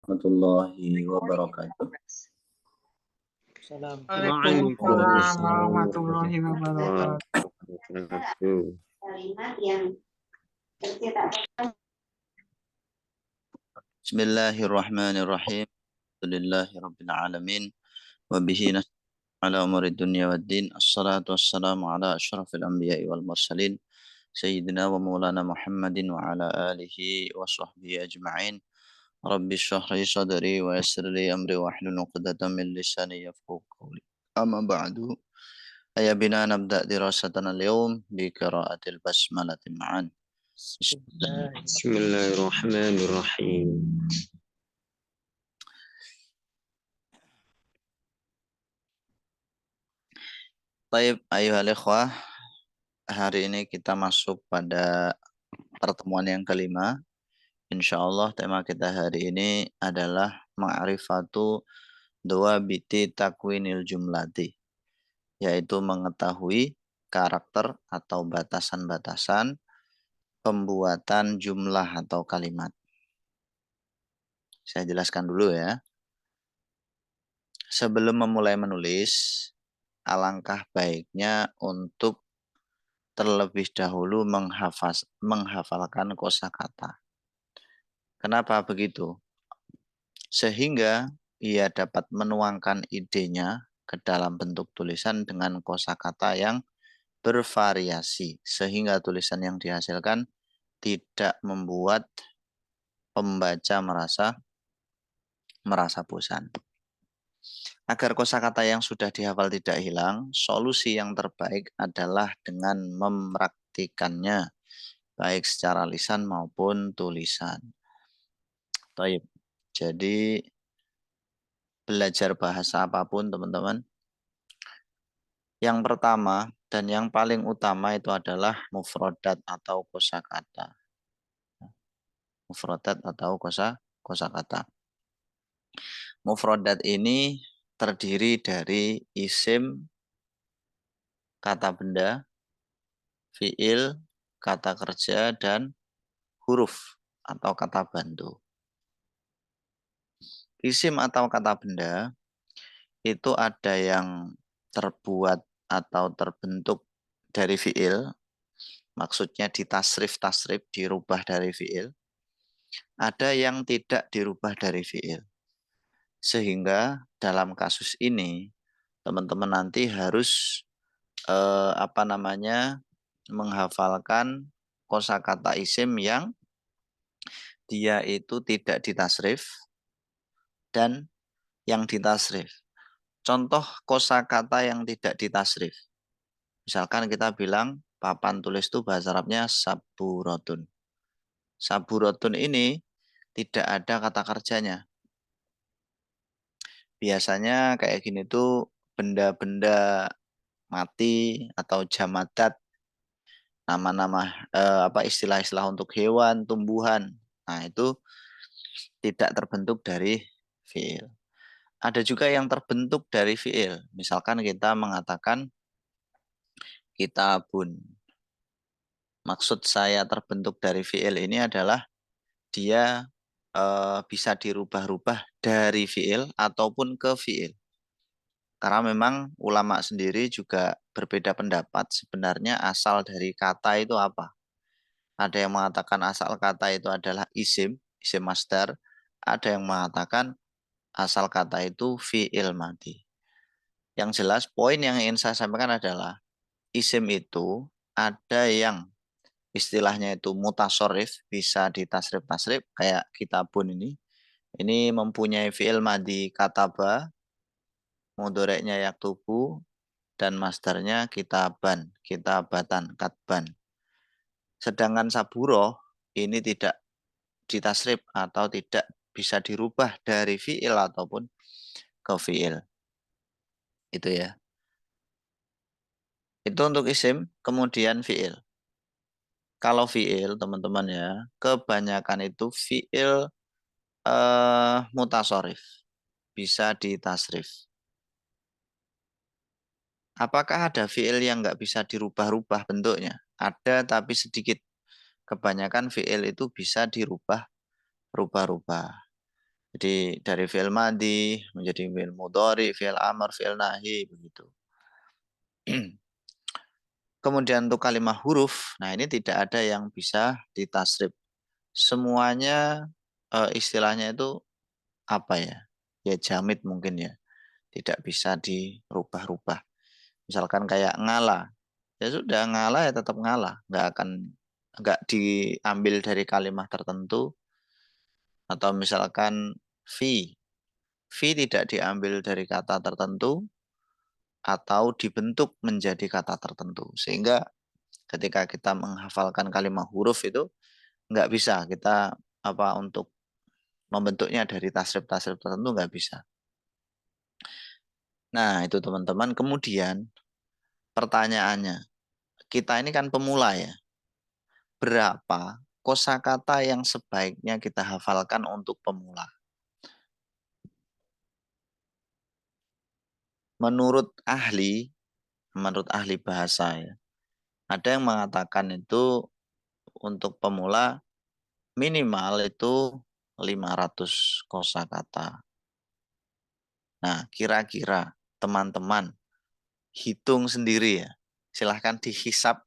Warahmatullahi wabarakatuh. Waalaikumsalam warahmatullahi wabarakatuh. Kalimat yang tercetak. Bismillahirrahmanirrahim. Alhamdulillahirabbil alamin. Wa bihi nasta'inu ala umuri dunya waddin. Assalatu wassalamu ala asyrafil anbiya'i wal mursalin. Sayyidina wa maulana Muhammadin wa ala alihi wa sahbihi ajma'in. Rabbi shrah li sadri wa yassir li amri wa hlul 'uqdatam min lisani yafqahu qawli. Amma ba'du. Aya bina nabda dirasatana al-yawm bi qiraatil basmalati ma'an. Bismillahirrahmanirrahim. Baik, ayuhal ikhwah, hari ini kita masuk pada pertemuan yang kelima. Insya Allah tema kita hari ini adalah ma'rifatu dawabiti takwinil jumlati, yaitu mengetahui karakter atau batasan-batasan pembuatan jumlah atau kalimat. Saya jelaskan dulu ya. Sebelum memulai menulis, alangkah baiknya untuk terlebih dahulu menghafalkan kosakata. Kenapa begitu? Sehingga ia dapat menuangkan idenya ke dalam bentuk tulisan dengan kosakata yang bervariasi, sehingga tulisan yang dihasilkan tidak membuat pembaca merasa bosan. Agar kosakata yang sudah dihafal tidak hilang, solusi yang terbaik adalah dengan mempraktikannya, baik secara lisan maupun tulisan. Baik, jadi belajar bahasa apapun teman-teman, yang pertama dan yang paling utama itu adalah mufrodat atau kosakata. Mufrodat atau kosakata. Mufrodat ini terdiri dari isim, kata benda, fiil, kata kerja, dan huruf atau kata bantu. Isim atau kata benda itu ada yang terbuat atau terbentuk dari fiil, maksudnya ditasrif-tasrif, dirubah dari fiil. Ada yang tidak dirubah dari fiil. Sehingga dalam kasus ini teman-teman nanti harus menghafalkan kosakata isim yang dia itu tidak ditasrif dan yang ditasrif. Contoh kosakata yang tidak ditasrif. Misalkan kita bilang papan tulis itu bahasa Arabnya saburotun. Saburotun ini tidak ada kata kerjanya. Biasanya kayak gini tuh benda-benda mati atau jamadat, nama-nama istilah-istilah untuk hewan, tumbuhan. Nah, itu tidak terbentuk dari fiil. Ada juga yang terbentuk dari fiil. Misalkan kita mengatakan kitabun. Maksud saya terbentuk dari fiil ini adalah dia bisa dirubah-rubah dari fiil ataupun ke fiil. Karena memang ulama sendiri juga berbeda pendapat sebenarnya asal dari kata itu apa. Ada yang mengatakan asal kata itu adalah isim masdar. Ada yang mengatakan asal kata itu fiil madi. Yang jelas poin yang ingin saya sampaikan adalah isim itu ada yang istilahnya itu mutasorif, bisa ditasrif-tasrif kayak kitabun ini. Ini mempunyai fiil madi kataba, mudoreknya yaktubu, dan masdarnya kitaban, kitabatan, katban. Sedangkan saburoh ini tidak ditasrif atau tidak bisa dirubah dari fiil ataupun ke fiil. Itu ya. Itu untuk isim, kemudian fiil. Kalau fiil teman-teman ya, kebanyakan itu fiil mutasorif, bisa ditasrif. Apakah ada fiil yang nggak bisa dirubah-rubah bentuknya? Ada tapi sedikit. Kebanyakan fiil itu bisa dirubah-rubah. Jadi dari fi'il madhi menjadi fi'il mudhari, fi'il amr, fi'il nahi begitu. Kemudian untuk kalimat huruf, nah ini tidak ada yang bisa ditasrif. Semuanya istilahnya itu apa ya? Ya jamid mungkin ya. Tidak bisa dirubah-rubah. Misalkan kayak ngala. Ya sudah ngala ya tetap ngala. Nggak diambil dari kalimat tertentu. Atau misalkan fi. Fi tidak diambil dari kata tertentu atau dibentuk menjadi kata tertentu. Sehingga ketika kita menghafalkan kalimat huruf itu nggak bisa kita untuk membentuknya dari tasrif-tasrif tertentu nggak bisa. Nah itu teman-teman. Kemudian pertanyaannya, kita ini kan pemula ya. Berapa kosakata yang sebaiknya kita hafalkan untuk pemula? Menurut ahli bahasa ya, ada yang mengatakan itu untuk pemula minimal itu 500 kosakata. Nah, kira-kira teman-teman hitung sendiri ya. Silahkan dihisap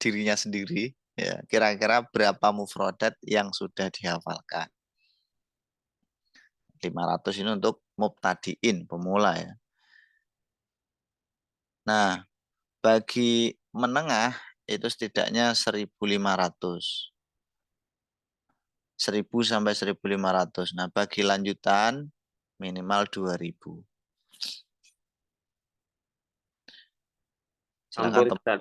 dirinya sendiri ya. Kira-kira berapa mufrodat yang sudah dihafalkan? 500 ini untuk mubtadiin, pemula ya. Nah, bagi menengah itu setidaknya 1.500. 1.000 sampai 1.500. Nah, bagi lanjutan minimal 2.000. Campur Silakan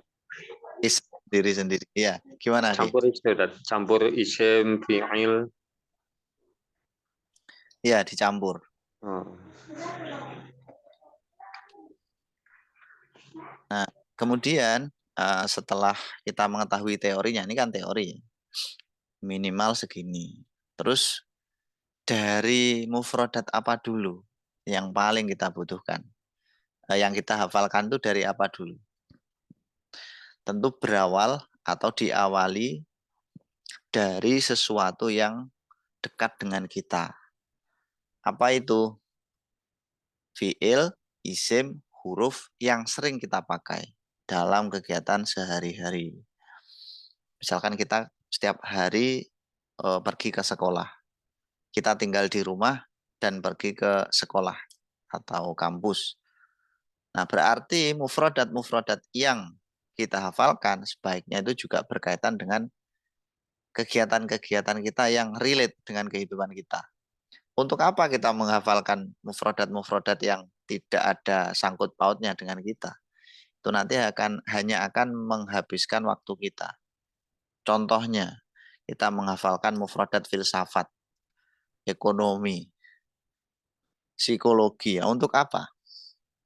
Ustaz. sendiri. Ya, gimana Adi? Campur Ustaz. Campur isim fi'il. Ya, dicampur. Oh. Nah, kemudian setelah kita mengetahui teorinya, ini kan teori, minimal segini. Terus dari mufrodat apa dulu yang paling kita butuhkan? Yang kita hafalkan itu dari apa dulu? Tentu berawal atau diawali dari sesuatu yang dekat dengan kita. Apa itu? Fi'il, isim, huruf yang sering kita pakai dalam kegiatan sehari-hari. Misalkan kita setiap hari pergi ke sekolah. Kita tinggal di rumah dan pergi ke sekolah atau kampus. Nah, berarti mufrodat-mufrodat yang kita hafalkan sebaiknya itu juga berkaitan dengan kegiatan-kegiatan kita yang relate dengan kehidupan kita. Untuk apa kita menghafalkan mufrodat-mufrodat yang tidak ada sangkut pautnya dengan kita? Itu nanti hanya akan menghabiskan waktu kita. Contohnya, kita menghafalkan mufrodat filsafat, ekonomi, psikologi. Ya, untuk apa?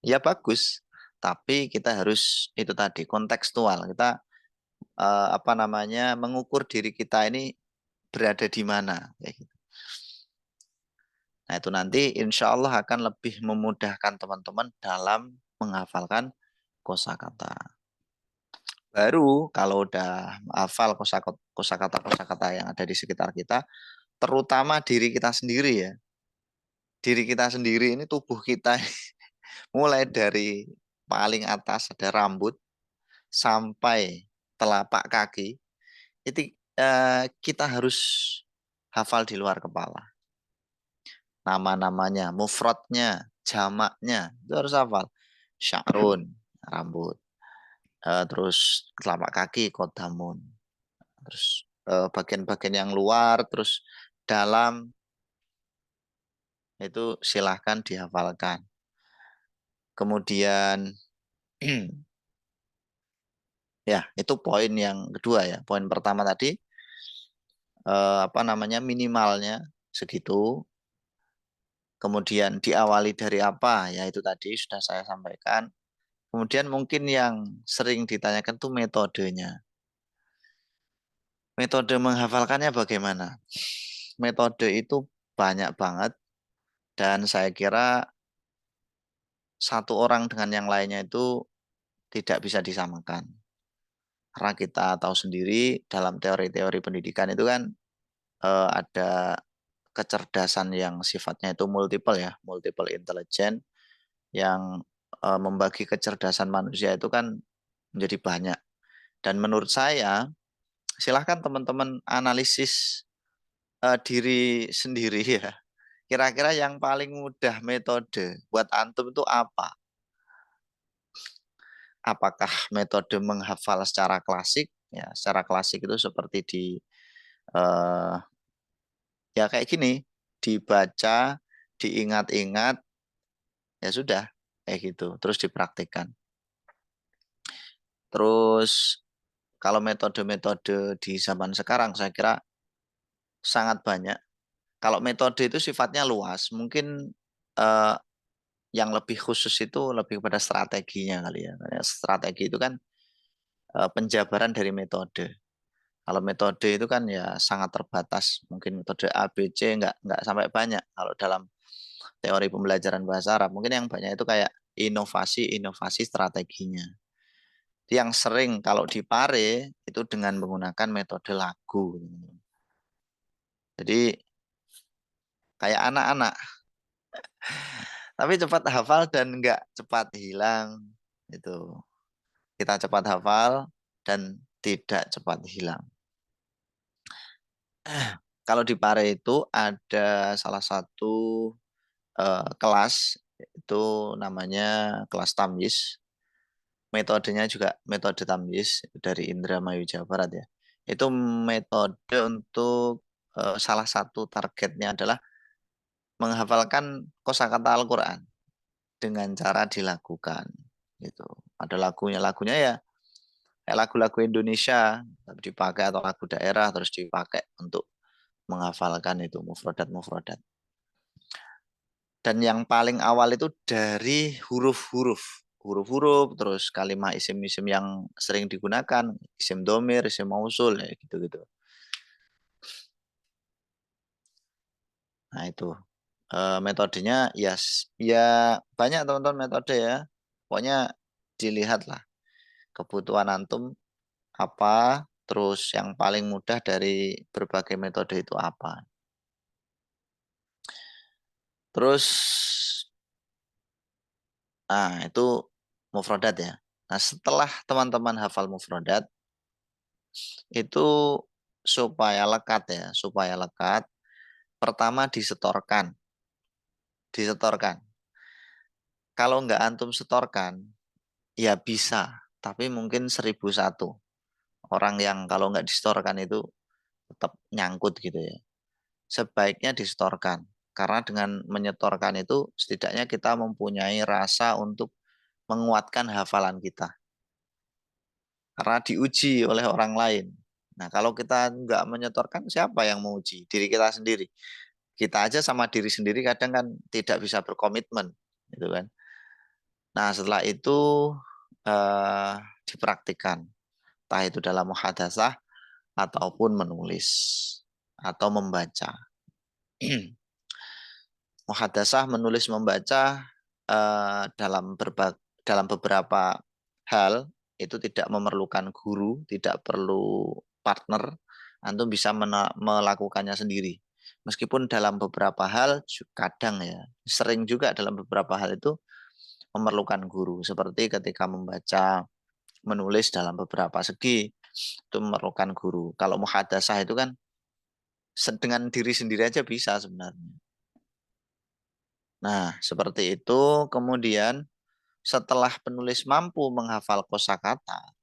Ya bagus, tapi kita harus itu tadi kontekstual. Kita mengukur diri kita ini berada di mana. Kayak gitu. Nah itu nanti insya Allah akan lebih memudahkan teman-teman dalam menghafalkan kosakata. Baru kalau udah hafal kosakata yang ada di sekitar kita, terutama diri kita sendiri ya. Diri kita sendiri ini tubuh kita mulai dari paling atas ada rambut sampai telapak kaki, itu kita harus hafal di luar kepala. Nama-namanya, mufradnya, jamaknya, itu harus hafal. Sya'run, rambut. Terus telapak kaki, kodamun. Terus bagian-bagian yang luar, terus dalam, itu silahkan dihafalkan. Kemudian, ya itu poin yang kedua ya. Poin pertama tadi, minimalnya segitu. Kemudian diawali dari apa? Ya itu tadi sudah saya sampaikan. Kemudian mungkin yang sering ditanyakan tuh metodenya. Metode menghafalkannya bagaimana? Metode itu banyak banget dan saya kira satu orang dengan yang lainnya itu tidak bisa disamakan. Karena kita tahu sendiri dalam teori-teori pendidikan itu kan ada kecerdasan yang sifatnya itu multiple ya, multiple intelligence, yang membagi kecerdasan manusia itu kan menjadi banyak. Dan menurut saya, silahkan teman-teman analisis diri sendiri ya. Kira-kira yang paling mudah metode buat antum itu apa? Apakah metode menghafal secara klasik? Ya, secara klasik itu seperti eh, ya kayak gini, dibaca, diingat-ingat, ya sudah, kayak gitu. Terus dipraktikkan. Terus kalau metode-metode di zaman sekarang saya kira sangat banyak. Kalau metode itu sifatnya luas, mungkin eh, yang lebih khusus itu lebih pada strateginya kali ya. Strategi itu kan penjabaran dari metode. Kalau metode itu kan ya sangat terbatas. Mungkin metode A, B, C nggak sampai banyak. Kalau dalam teori pembelajaran bahasa Arab, mungkin yang banyak itu kayak inovasi strateginya. Yang sering kalau di Pare itu dengan menggunakan metode lagu. Jadi kayak anak-anak, tapi cepat hafal dan nggak cepat hilang. Itu kita cepat hafal dan tidak cepat hilang. Kalau di Pare itu ada salah satu kelas, itu namanya kelas tamyiz. Metodenya juga metode tamyiz dari Indramayu Jawa Barat ya. Itu metode untuk salah satu targetnya adalah menghafalkan kosakata Al-Qur'an dengan cara dilakukan gitu. Ada lagunya ya kayak lagu-lagu Indonesia dipakai atau lagu daerah terus dipakai untuk menghafalkan itu mufradat. Dan yang paling awal itu dari huruf-huruf, terus kalimat isim-isim yang sering digunakan, isim domir, isim mausul, ya gitu-gitu. Nah itu metodenya ya banyak teman-teman metode ya. Pokoknya dilihatlah kebutuhan antum apa, terus yang paling mudah dari berbagai metode itu apa. Terus, nah itu mufradat ya. Nah setelah teman-teman hafal mufradat, itu supaya lekat, pertama disetorkan. Kalau nggak antum setorkan, ya bisa, tapi mungkin 1001 orang yang kalau nggak disetorkan itu tetap nyangkut gitu ya. Sebaiknya disetorkan, karena dengan menyetorkan itu setidaknya kita mempunyai rasa untuk menguatkan hafalan kita. Karena diuji oleh orang lain. Nah, kalau kita nggak menyetorkan, siapa yang mau uji? Diri kita sendiri. Kita aja sama diri sendiri kadang kan tidak bisa berkomitmen, gitu kan. Nah, setelah itu eh, dipraktikkan, entah itu dalam muhadatsah ataupun menulis atau membaca. Muhadatsah, menulis, membaca dalam beberapa hal itu tidak memerlukan guru, tidak perlu partner, antum bisa melakukannya sendiri. Meskipun dalam beberapa hal kadang ya, sering juga dalam beberapa hal itu memerlukan guru. Seperti ketika membaca, menulis dalam beberapa segi itu memerlukan guru. Kalau muhadatsah itu kan dengan diri sendiri aja bisa sebenarnya. Nah, seperti itu. Kemudian setelah penulis mampu menghafal kosakata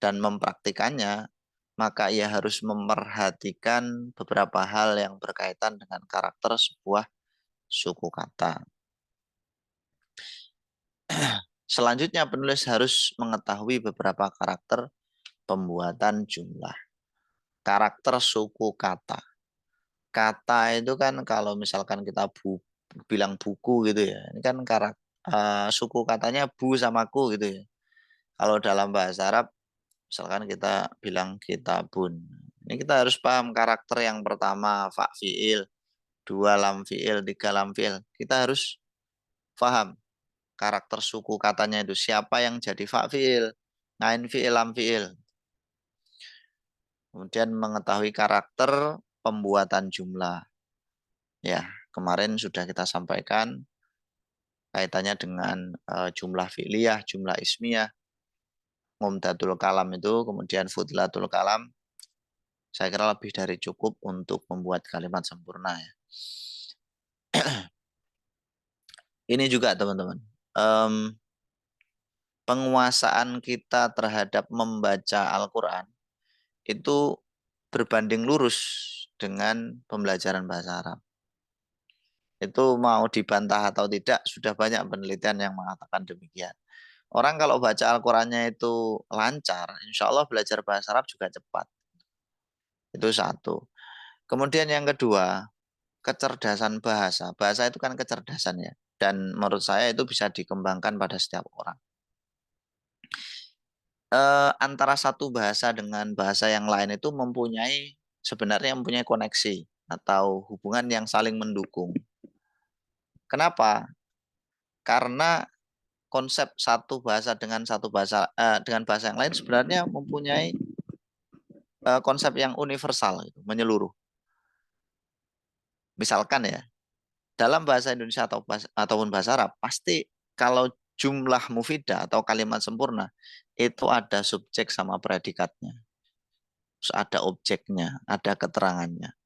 dan mempraktikannya, maka ia harus memperhatikan beberapa hal yang berkaitan dengan karakter sebuah suku kata. Selanjutnya, penulis harus mengetahui beberapa karakter pembuatan jumlah. Karakter suku kata. Kata itu kan kalau misalkan kita bilang buku gitu ya, ini kan suku katanya bu sama ku gitu ya. Kalau dalam bahasa Arab, misalkan kita bilang kitabun. Ini kita harus paham karakter yang pertama, fa fi'il, dua lam fi'il, tiga lam fi'il. Kita harus paham karakter suku katanya itu. Siapa yang jadi fa fi'il, ngain fi'il, lam fi'il. Kemudian mengetahui karakter pembuatan jumlah. Ya, kemarin sudah kita sampaikan kaitannya dengan jumlah fi'liyah, jumlah ismiyah, mumtadul kalam itu, kemudian fudlatul kalam. Saya kira lebih dari cukup untuk membuat kalimat sempurna ya. Ini juga teman-teman, penguasaan kita terhadap membaca Al-Quran itu berbanding lurus dengan pembelajaran bahasa Arab. Itu mau dibantah atau tidak, sudah banyak penelitian yang mengatakan demikian. Orang kalau baca Al-Qurannya itu lancar, insya Allah belajar bahasa Arab juga cepat. Itu satu. Kemudian yang kedua, kecerdasan bahasa. Bahasa itu kan kecerdasan ya. Dan menurut saya itu bisa dikembangkan pada setiap orang. Antara satu bahasa dengan bahasa yang lain itu sebenarnya mempunyai koneksi atau hubungan yang saling mendukung. Kenapa? Karena konsep satu bahasa dengan dengan bahasa yang lain sebenarnya mempunyai konsep yang universal, gitu, menyeluruh. Misalkan ya, dalam bahasa Indonesia ataupun bahasa Arab, pasti kalau jumlah mufidah atau kalimat sempurna itu ada subjek sama predikatnya. Terus ada objeknya, ada keterangannya.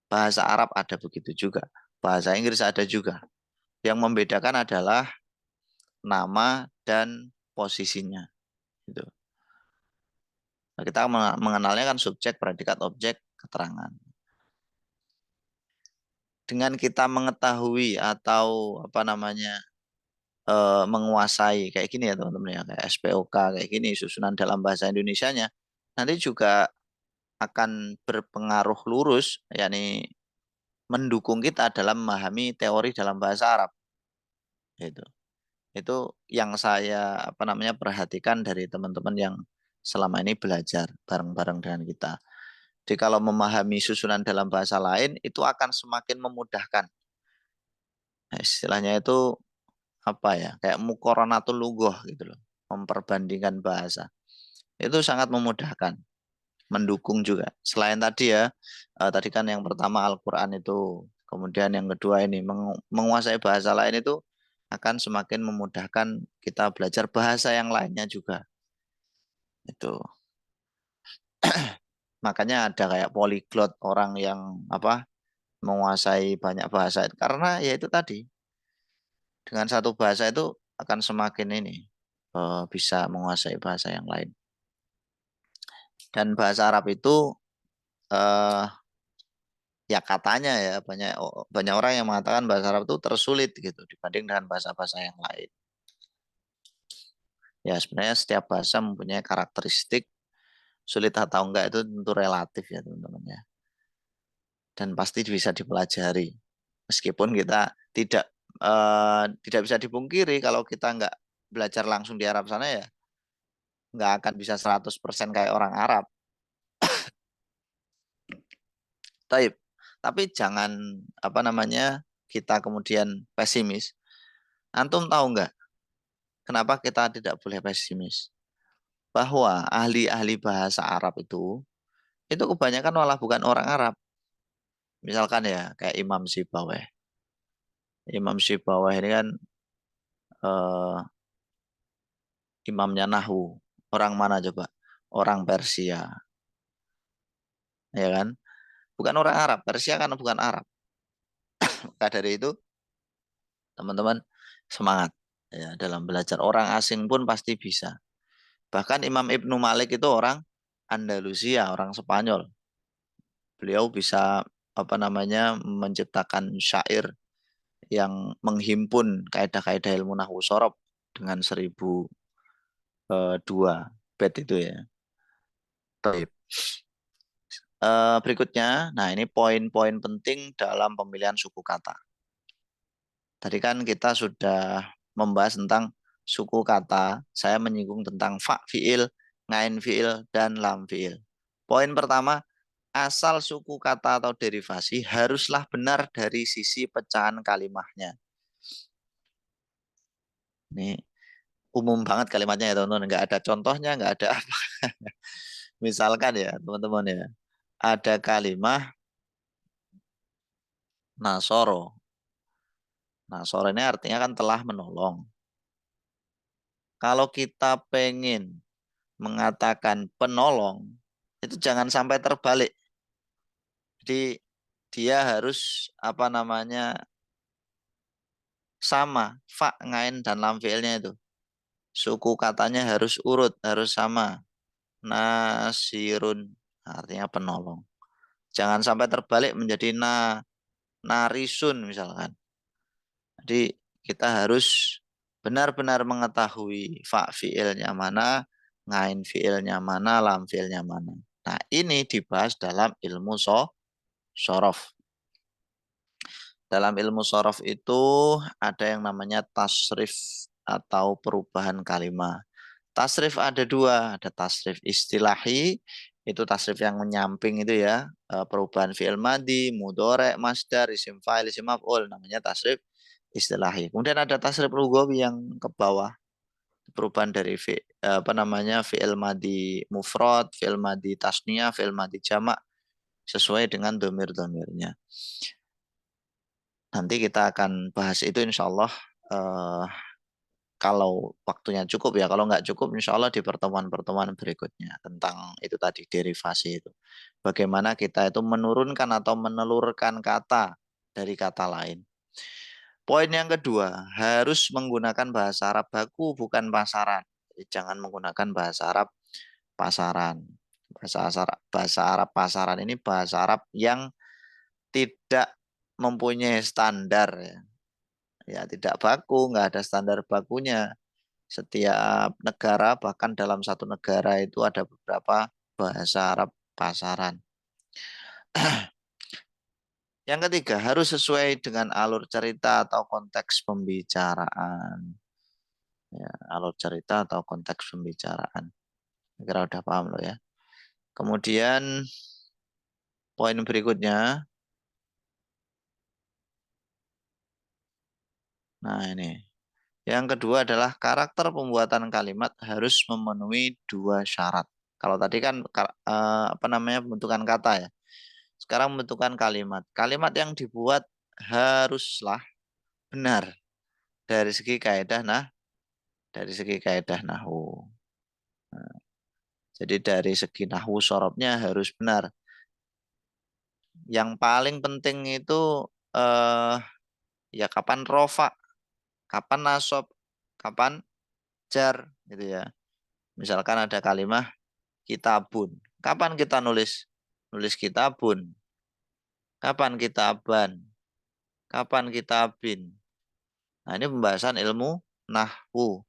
Bahasa Arab ada begitu juga. Bahasa Inggris ada juga. Yang membedakan adalah nama dan posisinya. Gitu. Nah, kita mengenalnya kan subjek, predikat, objek, keterangan. Dengan kita mengetahui atau menguasai kayak gini ya teman-teman ya, kayak SPOK kayak gini, susunan dalam bahasa Indonesianya, nanti juga akan berpengaruh lurus, yakni mendukung kita dalam memahami teori dalam bahasa Arab. Itu yang saya perhatikan dari teman-teman yang selama ini belajar bareng-bareng dengan kita. Jadi kalau memahami susunan dalam bahasa lain itu akan semakin memudahkan. Nah, istilahnya itu apa ya? Kayak muqaranatul lughah gitu loh. Memperbandingkan bahasa. Itu sangat memudahkan, mendukung juga. Selain tadi ya, tadi kan yang pertama Al-Qur'an itu, kemudian yang kedua ini menguasai bahasa lain itu akan semakin memudahkan kita belajar bahasa yang lainnya juga. Itu. Makanya ada kayak polyglot, orang yang menguasai banyak bahasa, karena ya itu tadi, dengan satu bahasa itu akan semakin bisa menguasai bahasa yang lain. Dan bahasa Arab itu eh, ya katanya ya banyak orang yang mengatakan bahasa Arab itu tersulit gitu dibanding dengan bahasa-bahasa yang lain. Ya sebenarnya setiap bahasa mempunyai karakteristik, sulit atau enggak itu tentu relatif ya teman-teman ya. Dan pasti bisa dipelajari. Meskipun kita tidak bisa dipungkiri kalau kita enggak belajar langsung di Arab sana ya nggak akan bisa 100% kayak orang Arab. Tapi jangan kita kemudian pesimis. Antum tahu nggak kenapa kita tidak boleh pesimis? Bahwa ahli-ahli bahasa Arab itu kebanyakan malah bukan orang Arab. Misalkan ya kayak Imam Sibawayh. Imam Sibawayh ini kan eh, imamnya Nahwu. Orang mana coba? Orang Persia. Ya kan? Bukan orang Arab. Persia kan bukan Arab. Maka dari itu teman-teman semangat ya dalam belajar. Orang asing pun pasti bisa. Bahkan Imam Ibnu Malik itu orang Andalusia, orang Spanyol. Beliau bisa menciptakan syair yang menghimpun kaidah-kaidah ilmu nahwu sorob dengan 1002 bait itu ya. Baik. Berikutnya, nah ini poin-poin penting dalam pemilihan suku kata. Tadi kan kita sudah membahas tentang suku kata, saya menyinggung tentang fa fiil, ngain fiil, dan lam fiil. Poin pertama, asal suku kata atau derivasi haruslah benar dari sisi pecahan kalimahnya. Ini umum banget kalimatnya ya teman-teman, nggak ada contohnya, nggak ada apa. Misalkan ya teman-teman ya, ada kalimah nasoro. Nasoro ini artinya kan telah menolong. Kalau kita pengen mengatakan penolong, itu jangan sampai terbalik. Jadi dia harus apa namanya sama, fa, ngain dan lam fiilnya itu. Suku katanya harus urut, harus sama. Nasirun artinya penolong. Jangan sampai terbalik menjadi narisun misalkan. Jadi kita harus benar-benar mengetahui fa fiilnya mana, ngain fiilnya mana, lam fiilnya mana. Nah, ini dibahas dalam ilmu sorof. Dalam ilmu sorof itu ada yang namanya tasrif atau perubahan kalimat. Tasrif ada dua, ada tasrif istilahi, itu tasrif yang menyamping itu ya, perubahan fi'il madhi, mudhari', masdar, isim fa'il, isim maf'ul, namanya tasrif istilahi. Kemudian ada tasrif lughawi yang ke bawah, perubahan dari apa namanya fi'il madhi mufrad, fi'il madhi tasniyah, fi'il madhi jamak sesuai dengan domir-domirnya. Nanti kita akan bahas itu insya Allah kalau waktunya cukup ya. Kalau nggak cukup insya Allah di pertemuan-pertemuan berikutnya tentang itu tadi derivasi itu. Bagaimana kita itu menurunkan atau menelurkan kata dari kata lain. Poin yang kedua, harus menggunakan bahasa Arab baku bukan pasaran. Jadi jangan menggunakan bahasa Arab pasaran. Bahasa Arab pasaran ini bahasa Arab yang tidak mempunyai standar ya. Ya tidak baku, nggak ada standar bakunya. Setiap negara bahkan dalam satu negara itu ada beberapa bahasa Arab pasaran. Yang ketiga harus sesuai dengan alur cerita atau konteks pembicaraan. Ya, alur cerita atau konteks pembicaraan. Kira udah paham loh ya. Kemudian poin berikutnya. Nah ini. Yang kedua adalah karakter pembuatan kalimat harus memenuhi dua syarat. Kalau tadi kan apa namanya pembentukan kata ya. Sekarang pembentukan kalimat. Kalimat yang dibuat haruslah benar dari segi kaidah nahwu. Nah, jadi dari segi nahwu sorobnya harus benar. Yang paling penting itu ya kapan rofa, kapan nasob, kapan jar gitu ya. Misalkan ada kalimat kitabun. Kapan kita nulis? Nulis kitabun. Kapan kitaban? Kapan kitabin? Nah, ini pembahasan ilmu nahwu.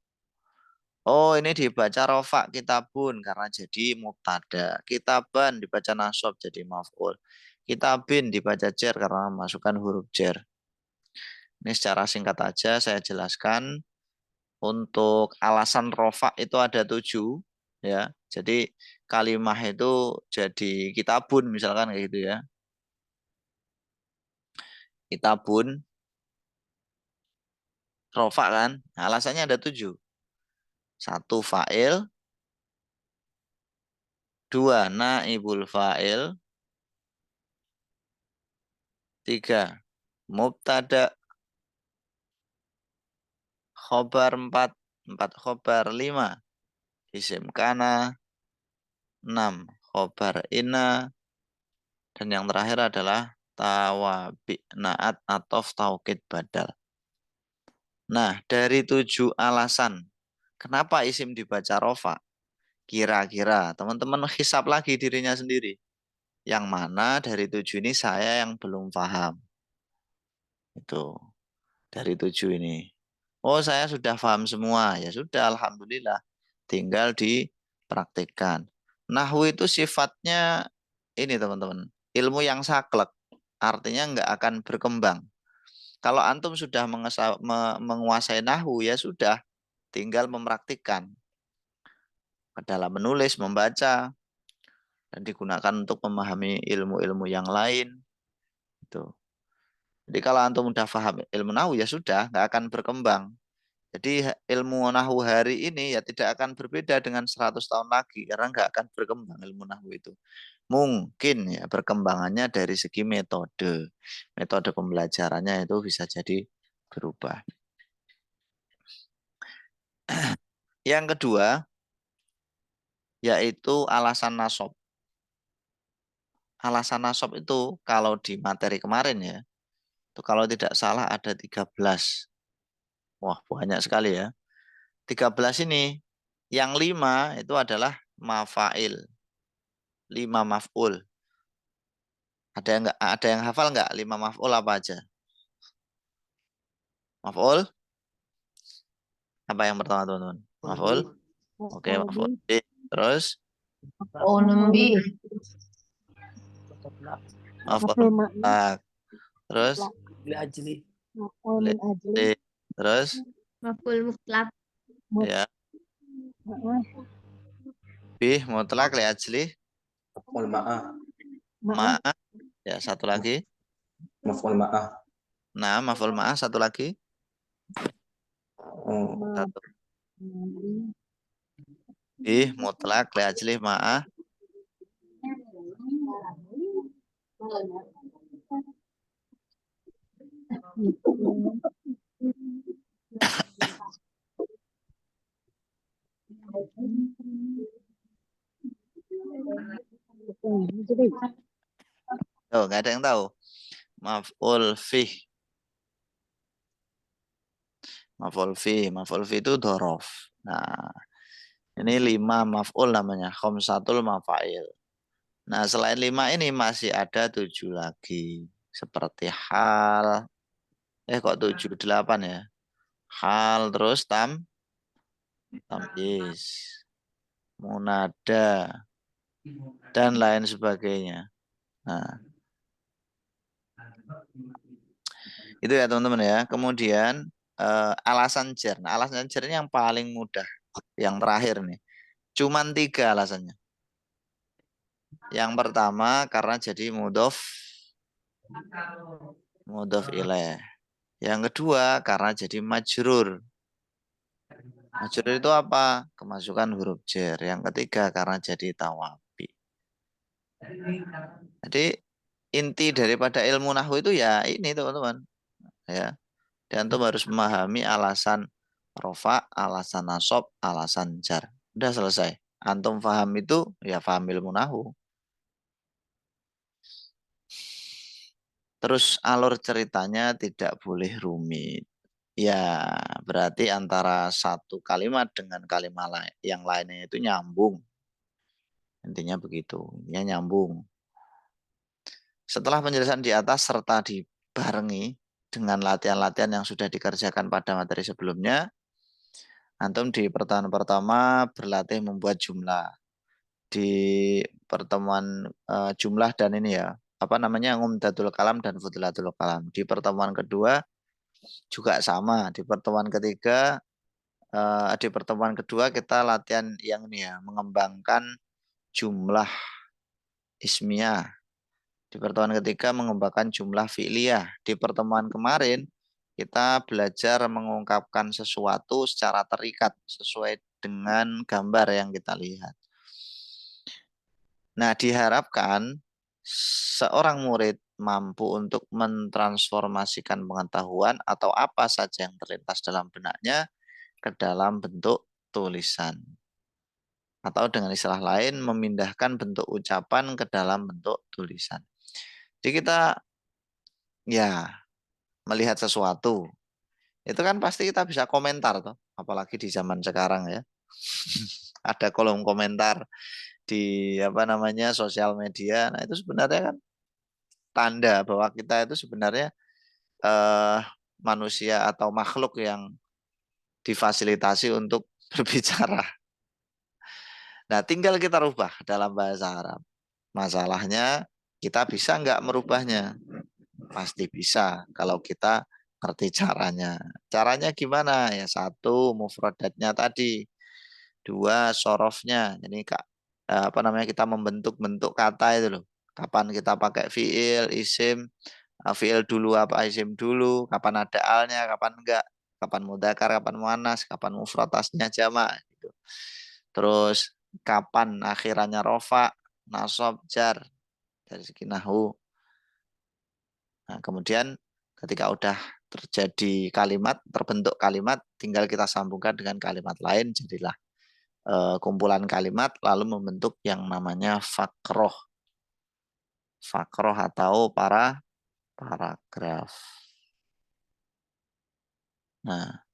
Oh, ini dibaca rofa kitabun karena jadi mubtada. Kitaban dibaca nasab jadi maf'ul. Kitabin dibaca jar karena masukkan huruf jar. Ini secara singkat aja saya jelaskan. Untuk alasan rofa itu ada 7 ya. Jadi kalimah itu jadi kitabun misalkan kayak gitu ya. Kitabun rofa kan. Nah, alasannya ada 7. 1 fa'il, 2 naibul fa'il, 3 mubtada, khobar 4, 4 khobar 5, isim kana, 6 khobar inna, dan yang terakhir adalah tawabi naat atau taukid badal. Nah, dari 7 alasan kenapa isim dibaca rofa, kira-kira teman-teman hisap lagi dirinya sendiri. Yang mana dari 7 ini saya yang belum paham. Itu dari 7 ini. Oh, saya sudah paham semua. Ya sudah, alhamdulillah. Tinggal dipraktikkan. Nahwu itu sifatnya ini teman-teman. Ilmu yang saklek. Artinya nggak akan berkembang. Kalau antum sudah menguasai nahwu ya sudah. Tinggal mempraktikkan. Dalam menulis, membaca. Dan digunakan untuk memahami ilmu-ilmu yang lain. Itu. Jadi kalau antum udah paham ilmu nahwu ya sudah, nggak akan berkembang. Jadi ilmu nahwu hari ini ya tidak akan berbeda dengan 100 tahun lagi karena nggak akan berkembang ilmu nahwu itu. Mungkin ya perkembangannya dari segi metode. Metode pembelajarannya itu bisa jadi berubah. Yang kedua, yaitu alasan nasab. Alasan nasab itu kalau di materi kemarin ya, itu kalau tidak salah ada 13. Wah, banyak sekali ya. 13 ini, yang 5 itu adalah mafail. 5 maf'ul. Ada yang hafal nggak 5 maf'ul apa aja? Maf'ul? Apa yang pertama teman-teman? Maf'ul? Oke, maf'ul. Terus? Maf'ul mutlak. Terus? Terus? Maf'ul mutlak. Ya. Bih, mutlak li ajli. Maf'ul ma'ah. Ma'ah. Ya, satu lagi. Maf'ul ma'ah. Nah, maf'ul ma'ah satu lagi. Satu. Bih, mutlak li ajli ma'ah. Oh, nggak ada yang tahu. Maf'ul fih. Maf'ul fi itu dorof. Nah, ini 5 maf'ul namanya, khamsatul mafail. Nah, selain 5 ini masih ada 7 lagi. Seperti hal, kok 7, 8 ya. Hal, terus tamyiz, munada, dan lain sebagainya. Nah, itu ya teman-teman ya. Kemudian alasan jar. Nah, alasan jar ini yang paling mudah. Yang terakhir nih. Cuman 3 alasannya. Yang pertama karena jadi mudhof ilaih. Yang kedua karena jadi majrur. Majrur itu apa? Kemasukan huruf jar. Yang ketiga karena jadi tawabi. Jadi inti daripada ilmu nahwu itu ya ini teman-teman. Ya. Dan antum harus memahami alasan rofa, alasan nasab, alasan jar. Udah selesai. Antum paham itu ya paham ilmu nahwu. Terus alur ceritanya tidak boleh rumit. Ya, berarti antara satu kalimat dengan kalimat yang lainnya itu nyambung. Intinya begitu, ya nyambung. Setelah penjelasan di atas serta dibarengi dengan latihan-latihan yang sudah dikerjakan pada materi sebelumnya, antum di pertemuan pertama berlatih membuat jumlah. Di pertemuan jumlah dan ini ya, apa namanya, Umdatul Kalam dan Fudlatul Kalam. Di pertemuan kedua juga sama. Di pertemuan ketiga, di pertemuan kedua kita latihan yang ini ya, mengembangkan jumlah ismiyah. Di pertemuan ketiga mengembangkan jumlah fi'liyah. Di pertemuan kemarin kita belajar mengungkapkan sesuatu secara terikat sesuai dengan gambar yang kita lihat. Nah, diharapkan seorang murid mampu untuk mentransformasikan pengetahuan atau apa saja yang terlintas dalam benaknya ke dalam bentuk tulisan. Atau dengan istilah lain, memindahkan bentuk ucapan ke dalam bentuk tulisan. Jadi kita ya melihat sesuatu, itu kan pasti kita bisa komentar toh, apalagi di zaman sekarang ya. Ada kolom komentar di apa namanya sosial media. Nah, itu sebenarnya kan tanda bahwa kita itu sebenarnya manusia atau makhluk yang difasilitasi untuk berbicara. Nah, tinggal kita rubah dalam bahasa Arab. Masalahnya kita bisa nggak merubahnya? Pasti bisa kalau kita ngerti caranya. Caranya gimana? Ya, satu, mufradatnya tadi. Dua, sorofnya. Ini apa namanya, kita membentuk-bentuk kata itu loh. Kapan kita pakai fiil, isim, fiil dulu apa isim dulu, kapan ada alnya, kapan enggak, kapan mudzakkar, kapan muannas, kapan mufrad tasnya jamak gitu. Terus kapan akhirannya rofa, nasab, jar dari segi nahwu. Nah, kemudian ketika udah terjadi kalimat, terbentuk kalimat, tinggal kita sambungkan dengan kalimat lain, jadilah kumpulan kalimat, lalu membentuk yang namanya fakroh. Fakroh atau paragraf. Nah,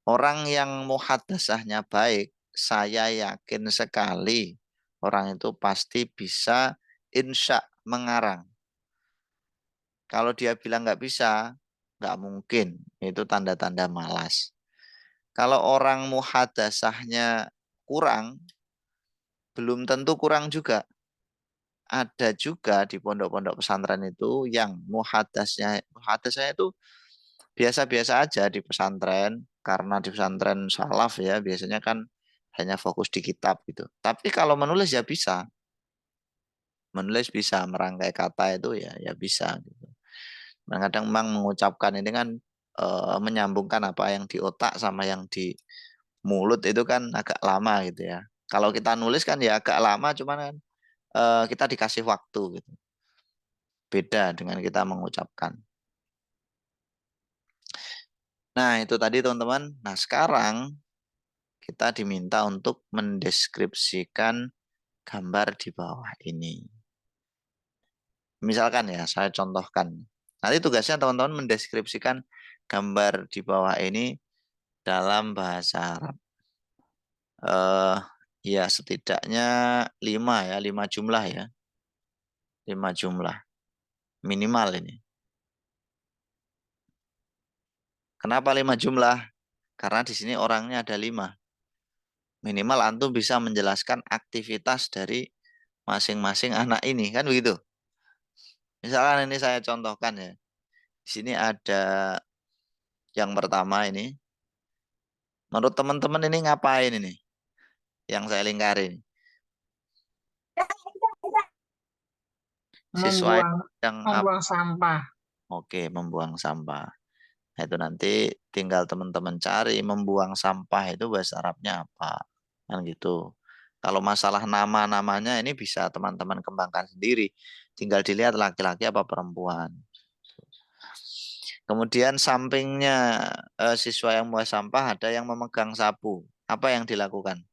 orang yang muhadasahnya baik, saya yakin sekali orang itu pasti bisa insya mengarang. Kalau dia bilang nggak bisa, nggak mungkin. Itu tanda-tanda malas. Kalau orang muhadasahnya kurang, belum tentu kurang juga. Ada juga di pondok-pondok pesantren itu yang muhadasnya itu biasa-biasa aja di pesantren. Karena di pesantren salaf ya, biasanya kan hanya fokus di kitab gitu. Tapi kalau menulis ya bisa. Menulis bisa, merangkai kata itu ya bisa gitu. Kadang memang mengucapkan ini kan menyambungkan apa yang di otak sama yang di mulut itu kan agak lama gitu ya. Kalau kita nulis kan ya agak lama, cuman kan kita dikasih waktu gitu. Beda dengan kita mengucapkan. Nah itu tadi teman-teman. Nah sekarang kita diminta untuk mendeskripsikan gambar di bawah ini. Misalkan ya, saya contohkan. Nanti tugasnya teman-teman mendeskripsikan gambar di bawah ini dalam bahasa Arab. Ya setidaknya 5 jumlah ya. 5 jumlah. Minimal ini. Kenapa 5 jumlah? Karena di sini orangnya ada 5. Minimal antum bisa menjelaskan aktivitas dari masing-masing anak ini, kan begitu? Misalkan ini saya contohkan ya. Di sini ada yang pertama ini. Menurut teman-teman ini ngapain ini? Yang saya lingkarin. Siswa yang membuang sampah. Oke, membuang sampah. Nah, itu nanti tinggal teman-teman cari membuang sampah itu bahasa Arabnya apa. Kan gitu. Kalau masalah nama-namanya ini bisa teman-teman kembangkan sendiri. Tinggal dilihat laki-laki apa perempuan. Kemudian sampingnya siswa yang membuang sampah ada yang memegang sapu. Apa yang dilakukan?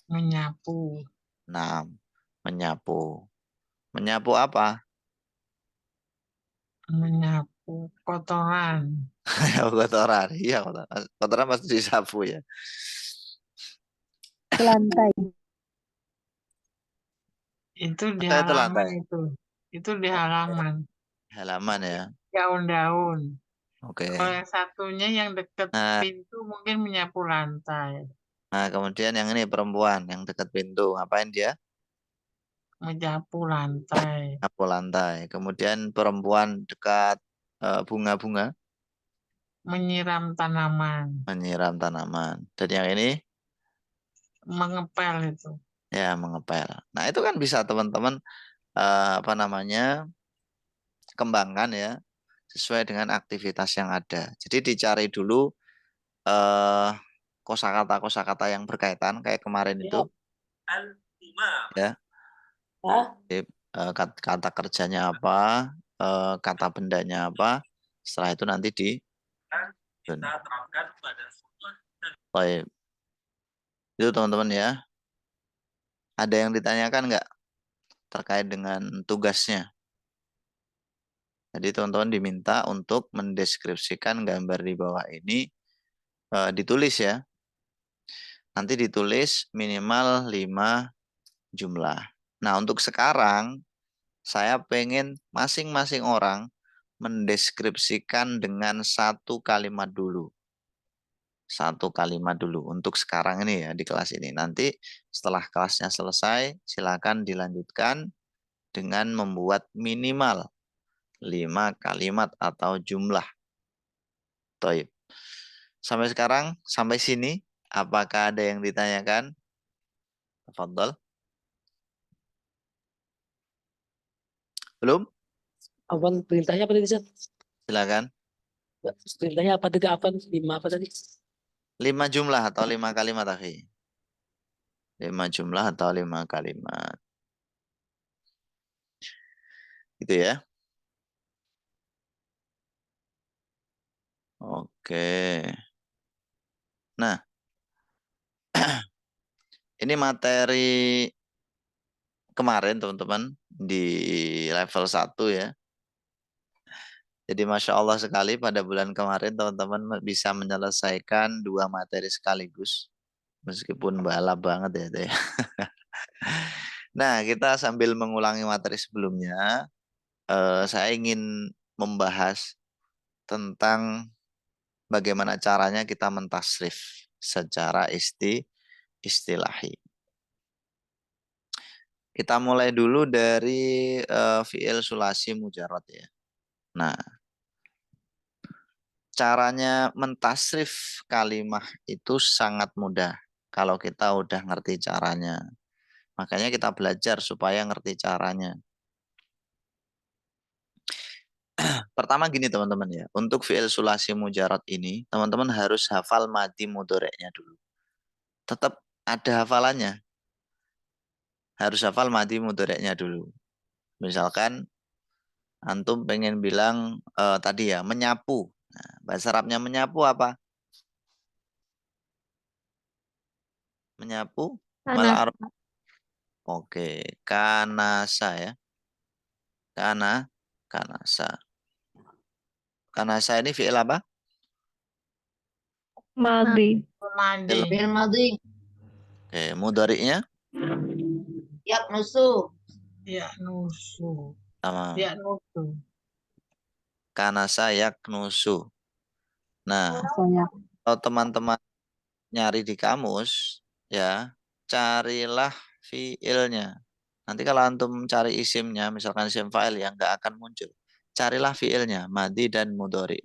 Menyapu. Nah, menyapu. Menyapu apa? Menyapu kotoran. Kotoran. Iya, kotoran. Kotoran pasti disapu ya. Lantai. Itu di Lantai itu halaman lantai. itu. Itu di halaman. Halaman ya. Daun-daun. Oke. Kalau yang satunya yang dekat Nah, pintu mungkin menyapu lantai. kemudian yang ini perempuan yang dekat pintu. Ngapain dia? Menyapu lantai. Nyapu lantai. Kemudian perempuan dekat bunga-bunga. Menyiram tanaman. Menyiram tanaman. Dan yang ini? Mengepel itu. Ya, mengepel. Nah, itu kan bisa teman-teman kembangkan ya. Sesuai dengan aktivitas yang ada. Jadi dicari dulu kosakata-kosakata yang berkaitan. Kayak kemarin itu. Ya. Jadi, kata kerjanya apa, kata bendanya apa, setelah itu nanti di Baik. Itu teman-teman ya. Ada yang ditanyakan nggak terkait dengan tugasnya? Jadi teman-teman diminta untuk mendeskripsikan gambar di bawah ini, ditulis ya. Nanti ditulis minimal 5 jumlah. Nah untuk sekarang saya pengen masing-masing orang mendeskripsikan dengan 1 kalimat dulu. 1 kalimat dulu untuk sekarang ini ya di kelas ini. Nanti setelah kelasnya selesai, silakan dilanjutkan dengan membuat minimal 5 kalimat atau jumlah. Toib. Sampai sekarang, sampai sini, apakah ada yang ditanyakan? Tafadhol. Belum? Apa perintahnya apa tadi, Ustaz? Silakan. Perintahnya apa tadi? Apa 5 apa tadi? 5 jumlah atau 5 kalimat, akhi. 5 jumlah atau 5 kalimat. Gitu ya. Oke. Nah, ini materi kemarin teman-teman di level 1 ya. Jadi Masya Allah sekali pada bulan kemarin teman-teman bisa menyelesaikan 2 materi sekaligus. Meskipun balap banget ya itu ya. Nah, kita sambil mengulangi materi sebelumnya, saya ingin membahas tentang bagaimana caranya kita mentasrif secara istilahi. Kita mulai dulu dari fi'il sulasi mujarrad ya. Nah, caranya mentasrif kalimah itu sangat mudah kalau kita udah ngerti caranya. Makanya kita belajar supaya ngerti caranya. Pertama gini teman-teman ya, untuk fi'il sulasi mujarrad ini, teman-teman harus hafal madi mudhoreknya dulu. Tetap ada hafalannya. Harus hafal madi mudhoreknya dulu. Misalkan antum pengen bilang tadi ya, menyapu. Nah, bahasa Arabnya menyapu apa? Menyapu? Malah Arab. Oke, kanasa ya. Kanasa. Kanasa ini fi'il apa? Madi. Madi. Fi'il madhi. Oke, mudhari'nya Yaknusu. Ya nusu. sama Ya nusu. kanasa yaknusu. Nah, kalau teman-teman nyari di kamus, ya, carilah fiilnya. Nanti kalau antum cari isimnya, misalkan isim fa'il yang nggak akan muncul. Carilah fiilnya, madi dan mudhari.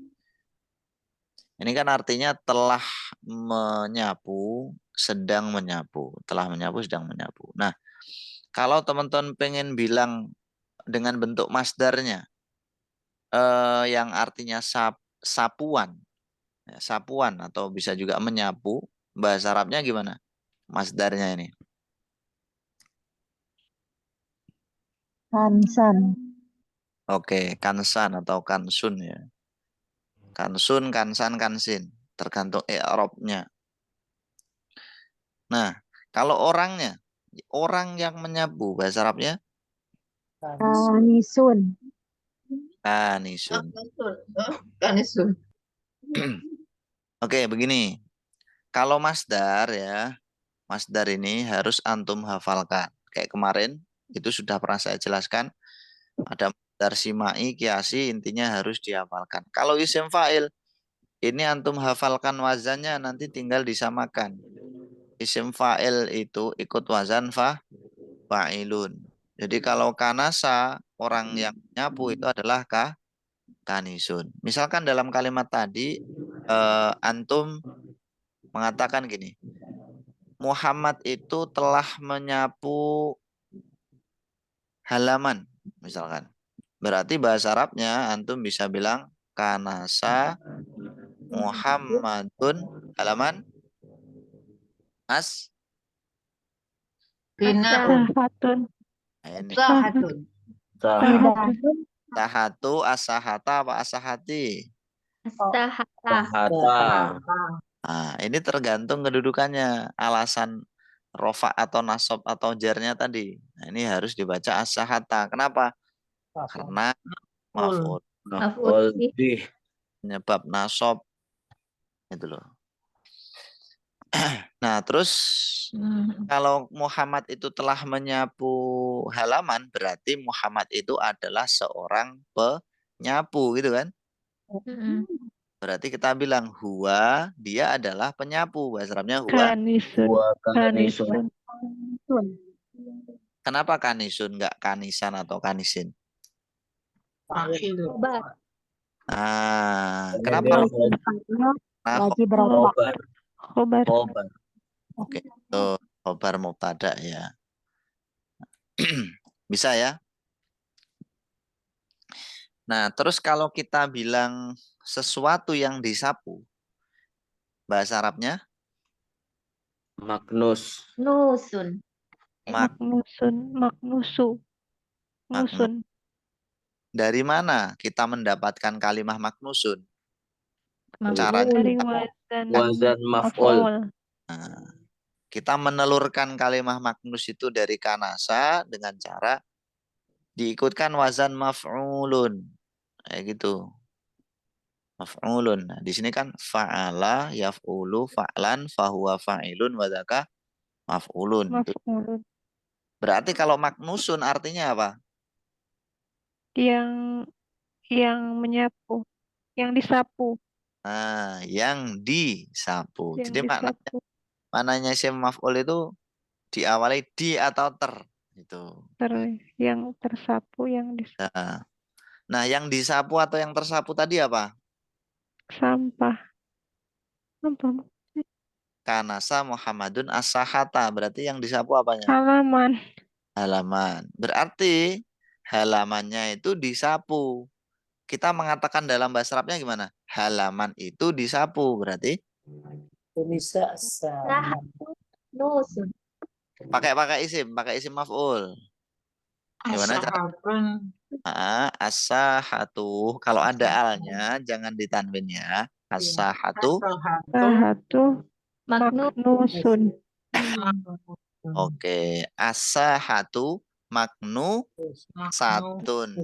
Ini kan artinya telah menyapu, sedang menyapu. Telah menyapu, sedang menyapu. Nah, kalau teman-teman pengen bilang dengan bentuk masdarnya, yang artinya sapuan, ya, sapuan atau bisa juga menyapu, bahasa Arabnya gimana? Masdarnya ini. Kansan. Oke, kansan atau kansun ya. Kansun, kansan, kansin. Tergantung i'rabnya. Nah, kalau orangnya, orang yang menyapu, bahasa Arabnya Kanisun. kanisun. Kanisun. Oke, begini. Kalau masdar ya, masdar ini harus antum hafalkan. Kayak kemarin, itu sudah pernah saya jelaskan. Ada masdar simai, kiasi, intinya harus dihafalkan. Kalau isim fa'il, ini antum hafalkan wazannya, nanti tinggal disamakan. Isim fa'il itu ikut wazan fa'ilun. Jadi kalau kanasa, orang yang nyapu itu adalah kanisun. Misalkan dalam kalimat tadi, antum mengatakan gini, Muhammad itu telah menyapu halaman, misalkan. Berarti bahasa Arabnya antum bisa bilang kanasa Muhammadun halaman Binaun. Sahatun. Nah, ini Sahatun. Sahatun. sahatu asahata apa asahati. Sahata. Nah, ini tergantung kedudukannya, alasan rofa atau nasab atau jarnya tadi. Nah, ini harus dibaca as-sahata. Kenapa? Karena maf'ul Maf'ul bih. penyebab nasab itu loh. Nah, terus kalau Muhammad itu telah menyapu halaman, berarti Muhammad itu adalah seorang penyapu gitu kan? Berarti kita bilang huwa, dia adalah penyapu. Bahasa Arabnya huwa. Kanisun. Kanisun. Kenapa kanisun nggak kanisan atau kanisin? Fa'il. Nah, kenapa? Nah, Lagi berapa? Khobar. oke, itu khobar mubtada ya. Bisa ya? Nah, terus kalau kita bilang sesuatu yang disapu, bahasa Arabnya Magnus. Nusun. mak Maknusun. Maknusu. maknu. Nusun. Dari mana kita mendapatkan kalimah maknusun? Maf'ul. Caranya Dari wazan Wazan maf'ul. maf'ul. Nah, kita menelurkan kalimah maknus itu dari kanasa dengan cara diikutkan wazan maf'ulun. Kayak gitu. Maf'ulun. Nah, di sini kan fa'ala yaf'ulu fa'lan fahuwa fa'ilun wa dzaka maf'ulun. Maf'ulun. Berarti kalau maknusun artinya apa? Yang menyapu. Yang disapu. Nah, yang disapu. Yang Jadi disapu. maknanya isim maf'ul itu diawali di atau ter. Itu. Yang tersapu, yang disapu. Nah, yang disapu atau yang tersapu tadi apa? Sampah. Apa? Kanasa Muhammadun as-sahata. Berarti yang disapu apanya? Halaman. Halaman. Berarti halamannya itu disapu. Kita mengatakan dalam bahasa Arabnya gimana? Halaman itu disapu. Berarti Bisa sama. Nusun. pakai isim maf'ul. Gimana cara? Ashabun. As-sahatu. Kalau ada alnya jangan ditanwin ya. As-sahatu. Asahatu. Sahatu. Maknu. Maknusun. Oke. As-sahatu maknu satun.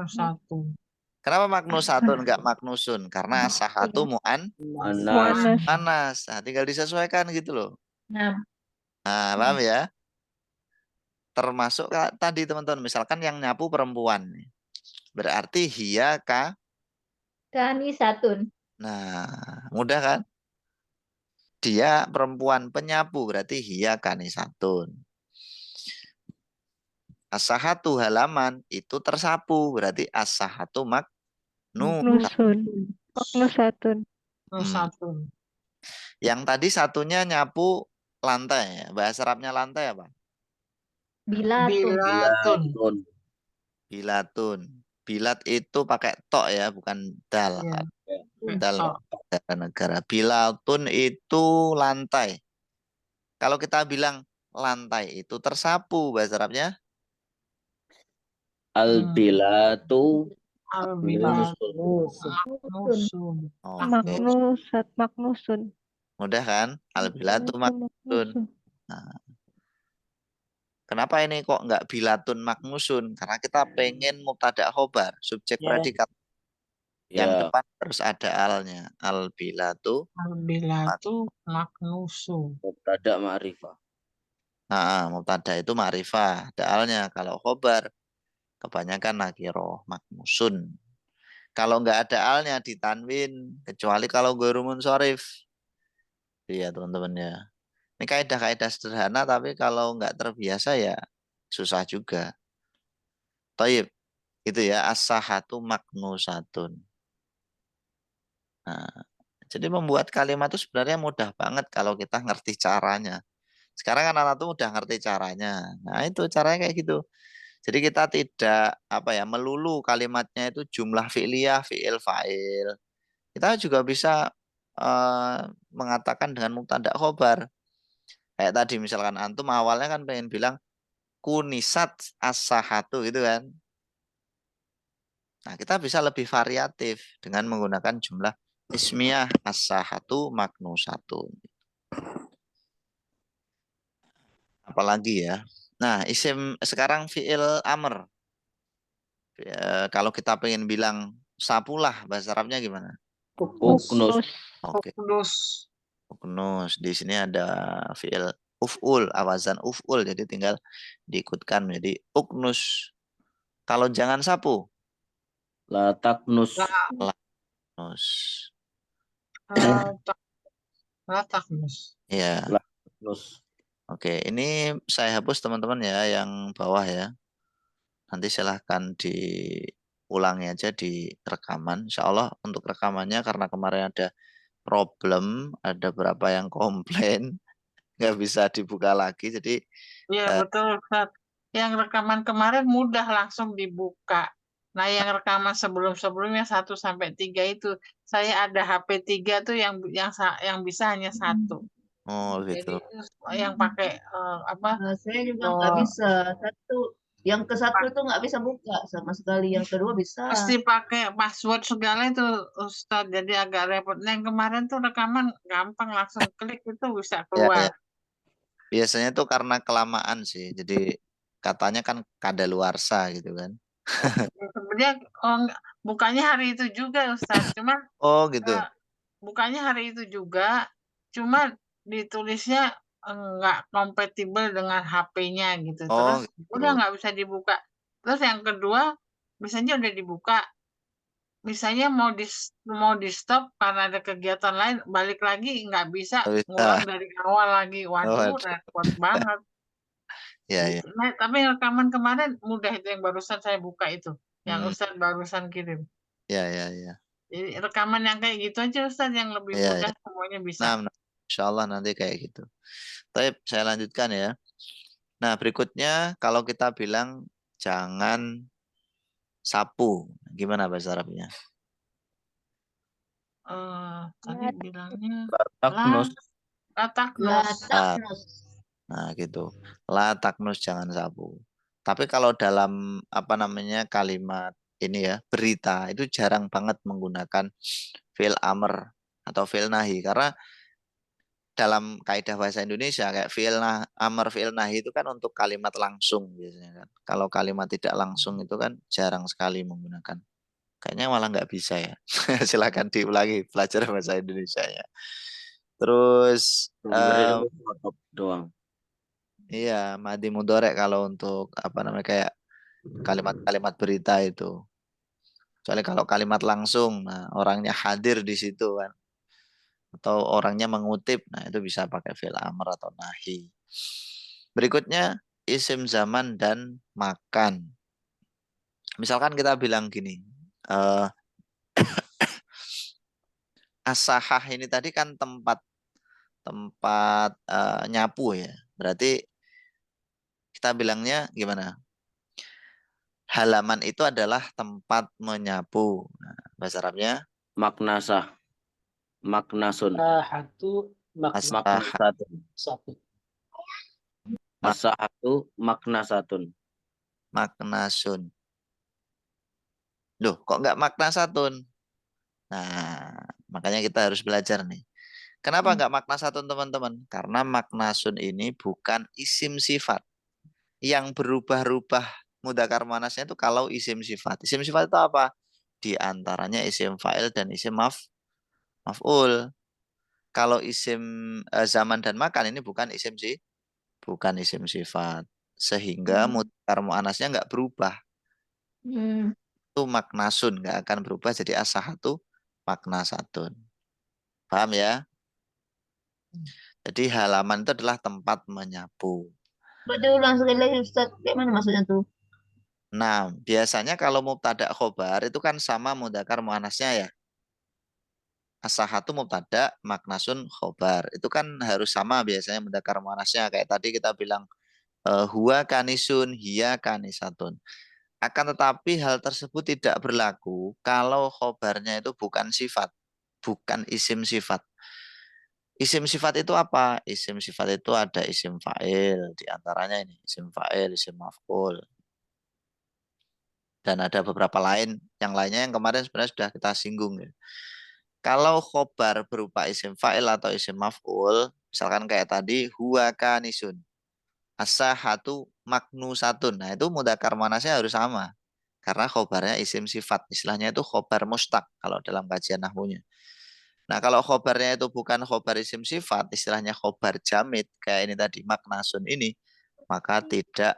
Satu. Kenapa maknusatun enggak maknusun? Karena sahatu mu'an Anas. Mu'annas. panas. Nah, tinggal disesuaikan gitu loh. Nah, Nah, paham ya? Termasuk tadi teman-teman, misalkan yang nyapu perempuan. Berarti hiya ka. kanisatun. Nah, mudah kan? Dia perempuan penyapu, berarti hiya kanisatun. As-sahatu halaman itu tersapu, berarti as-sahatu Maknusun. Maknusatun. Satu. Yang tadi satunya nyapu lantai ya. Bahasa Arabnya lantai apa? Bilatun. Bilatun. Nun. Bilatun. Bilat itu pakai tok ya, bukan dal. Ya. Dal Tok. negara. Bilatun itu lantai. Kalau kita bilang lantai itu tersapu, bahasa Arabnya Al-bilatu Al-bilatu. nusun. Nusun. oke. Maknusun. Mudah kan? Al-bilatu maknusun. Nah, kenapa ini kok nggak bilatun maknusun? Karena kita pengen mubtada khobar, subjek Ya. predikat. Yang Ya. depan harus ada alnya. Al-bilatu. Al-bilatu maknusu. Mubtada ma'rifah. Nah, mubtada itu ma'rifah. Ada alnya. Kalau khobar, kebanyakan nakiro maknusun. Kalau nggak ada alnya ditanwin, kecuali kalau ghairu munsharif. Iya teman-teman ya. Ini kaidah-kaidah sederhana, tapi kalau nggak terbiasa ya susah juga. Taib, itu ya as-sahatu maknusatun. Nah, jadi membuat kalimat itu sebenarnya mudah banget kalau kita ngerti caranya. Sekarang kan anak tuh udah ngerti caranya. Nah, itu caranya kayak gitu. Jadi kita tidak melulu kalimatnya itu jumlah fi'liyah, fi'il, fa'il. Kita juga bisa mengatakan dengan mubtada khobar. Kayak tadi misalkan antum awalnya kan pengen bilang kunisat as-sahatu gitu kan. Nah, kita bisa lebih variatif dengan menggunakan jumlah ismiyah as-sahatu maknusatun. Apalagi ya. Nah, isim sekarang fi'il amr. Kalau kita pengen bilang sapulah, bahasa Arabnya gimana? Uknus. Oke, Uknus. uknus. Di sini ada fi'il uf'ul, awazan uf'ul. Jadi tinggal diikutkan menjadi uknus. Kalau jangan sapu, La taknus. nus. Lataknus. Ya, La taknus. oke. Ini saya hapus teman-teman ya, yang bawah ya. Nanti silahkan diulangi aja di rekaman. Insya Allah untuk rekamannya karena kemarin ada problem, ada berapa yang komplain, nggak bisa dibuka lagi. Jadi Iya betul Ustaz. Yang rekaman kemarin mudah langsung dibuka. Nah yang rekaman sebelum-sebelumnya 1 sampai 3 itu saya ada HP 3 tuh yang bisa hanya 1. oh Jadi gitu. itu yang pakai Saya juga nggak bisa. Satu Yang ke satu itu nggak bisa buka sama sekali. Yang kedua bisa. Pasti pakai password segala itu Ustadz, jadi agak repot. Nah, yang kemarin tuh rekaman gampang, langsung klik itu bisa Ya, keluar. ya. Biasanya tuh karena kelamaan sih. Jadi katanya kan kadaluarsa gitu kan. Sebenarnya bukannya hari itu juga Ustadz, cuma Oh gitu. bukannya hari itu juga, cuma ditulisnya nggak kompatibel dengan HP-nya gitu. Oh Terus gitu. udah nggak bisa dibuka. Terus yang kedua, misalnya udah dibuka, misalnya mau di stop karena ada kegiatan lain, balik lagi nggak bisa, Nggak bisa. ngulang dari awal lagi. Oh, Waduh, aduh. repot banget. Ya, ya. Nah, tapi rekaman kemarin mudah itu yang barusan saya buka itu, yang Hmm, Ustadz barusan kirim. ya, ya, ya. Jadi rekaman yang kayak gitu aja Ustadz, yang lebih Ya, mudah ya. semuanya bisa. Nah, insya Allah nanti kayak gitu. Tapi saya lanjutkan ya. Nah, berikutnya kalau kita bilang jangan sapu. Gimana bahasa Arabnya? Tadi bilangnya Taknus. lataknus. Lataknus. Nah, gitu. La taknus, jangan sapu. Tapi kalau dalam apa namanya kalimat ini ya, berita itu jarang banget menggunakan fi'il amr atau fi'il nahi karena dalam kaidah bahasa Indonesia kayak amr fi'il nahi itu kan untuk kalimat langsung biasanya kan. Kalau kalimat tidak langsung itu kan jarang sekali menggunakan. Kayaknya malah nggak bisa ya. Silakan diulangi belajar bahasa Indonesia ya. Terus Sumber ilmu otop doang. iya, madi mudorek kalau untuk apa namanya kayak kalimat-kalimat berita itu. Soalnya kalau kalimat langsung, nah orangnya hadir di situ kan, atau orangnya mengutip, nah itu bisa pakai fi'il amr atau nahi. Berikutnya isim zaman dan makan. Misalkan kita bilang gini, as-sahah ini tadi kan tempat nyapu ya. Berarti kita bilangnya gimana? Halaman itu adalah tempat menyapu. Nah, bahasa Arabnya Maknasah. Maknasun. Sahatu makna as-sahah. Maknasatun. satu. As-sahatu maknasatun. Maknasun. Loh, kok nggak maknasatun? Nah, makanya kita harus belajar nih. Kenapa nggak maknasatun teman-teman? Karena maknasun ini bukan isim sifat. Yang berubah-ubah mudzakkar muannasnya itu kalau isim sifat. Isim sifat itu apa? Di antaranya isim fa'il dan isim maf'ul. Kalau isim zaman dan makan ini bukan isim sifat. Sehingga mudzakkar muannasnya nggak berubah. Itu maknasun, nggak akan berubah jadi as-sahatu maknasatun. Paham ya? Jadi halaman itu adalah tempat menyapu. Berarti ulang sekali lagi Ustaz. Kayak mana maksudnya tuh? Nah, biasanya kalau mubtada khobar itu kan sama mudzakkar muannasnya ya. As-sahatu mubtada, maknasun khobar. Itu kan harus sama biasanya mudzakkar muannasnya. Kayak tadi kita bilang huwa kanisun, hiya kanisatun. Akan tetapi hal tersebut tidak berlaku kalau khobarnya itu bukan sifat, bukan isim sifat. Isim sifat itu apa? Isim sifat itu ada isim fa'il, di antaranya ini isim fa'il, isim maf'ul. Dan ada beberapa yang lainnya yang kemarin sebenarnya sudah kita singgung ya. Kalau khobar berupa isim fa'il atau isim maf'ul, misalkan kayak tadi huwa kanisun, as-sahatu maknusatun. Nah, itu mudzakkar muannasnya harus sama. Karena khobarnya isim sifat. Istilahnya itu khobar mustaq kalau dalam kajian nahwunya. Nah, kalau khobarnya itu bukan khobar isim sifat, istilahnya khobar jamid, kayak ini tadi, maknasun ini, maka tidak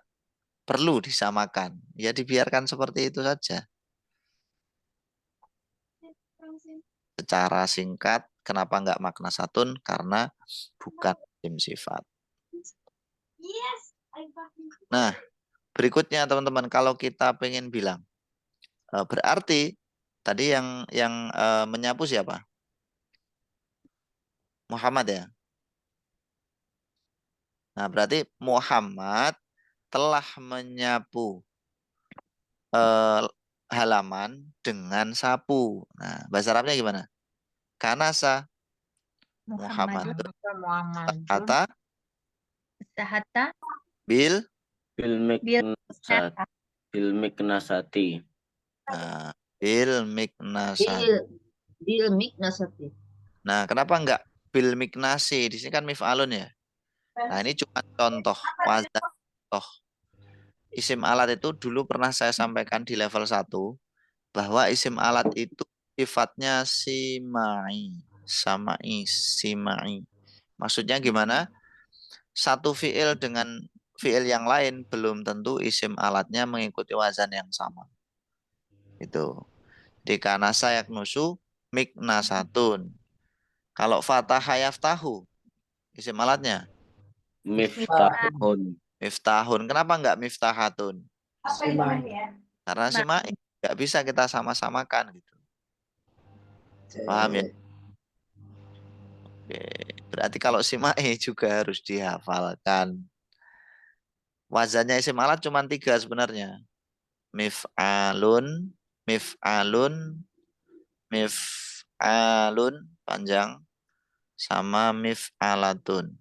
perlu disamakan. Ya dibiarkan seperti itu saja. Secara singkat, kenapa nggak maknasatun? Karena bukan isim sifat. Nah, berikutnya teman-teman, kalau kita pengen bilang, berarti tadi yang menyapu siapa? Muhammad ya. Nah, berarti Muhammad telah menyapu halaman dengan sapu. Nah, bahasa Arabnya gimana? Kanasa Muhammad. Muhammad. Kata Sahata bil Bil miknasat. Bil miknasati. Nah, bil miknasat. Bil miknasati. Nah, kenapa enggak bil miknasi? Di sini kan mif'alun ya. Nah, ini cuma contoh wazan contoh. Isim alat itu dulu pernah saya sampaikan di level 1 bahwa isim alat itu sifatnya simai, simai. Maksudnya gimana? Satu fiil dengan fiil yang lain belum tentu isim alatnya mengikuti wazan yang sama. Itu. Di kanasa yaknusu miknasatun. Kalau fataha yaftahu, isim alatnya Miftahun. miftahun. Kenapa enggak miftahatun? Karena simai nggak bisa kita sama-samakan gitu. Paham ya? Oke. Berarti kalau simai juga harus dihafalkan. Wazannya isim alat cuma 3 sebenarnya. Mif'alun, mif'alun, mif'alun panjang, sama mif'alatun.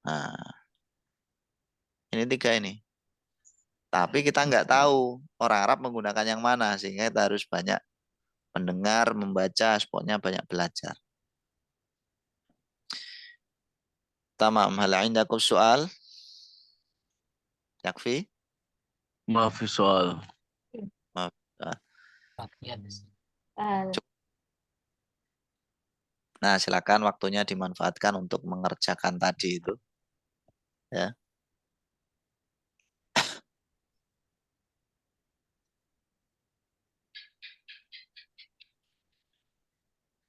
Nah, ini 3 ini. Tapi kita nggak tahu orang Arab menggunakan yang mana, sehingga kita harus banyak mendengar, membaca, pokoknya banyak belajar. Tamam, hal indakum soal? Yakfi? Maafi soal. Maaf. Nah, silakan waktunya dimanfaatkan untuk mengerjakan tadi itu. Ya.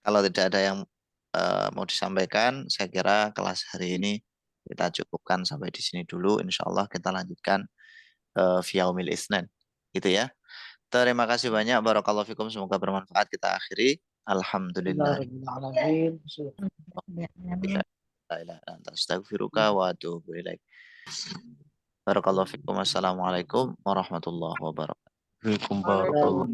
Kalau tidak ada yang mau disampaikan, saya kira kelas hari ini kita cukupkan sampai di sini dulu. Insya Allah kita lanjutkan via Yaumil Isnin. Gitu ya. Terima kasih banyak. Barakallahu fikum. Semoga bermanfaat. Kita akhiri. Alhamdulillah. Astagfiruka wa atubu ilaik. Barakallahu fikum. Assalamualaikum warahmatullahi wabarakatuh. Waalaikumsalam.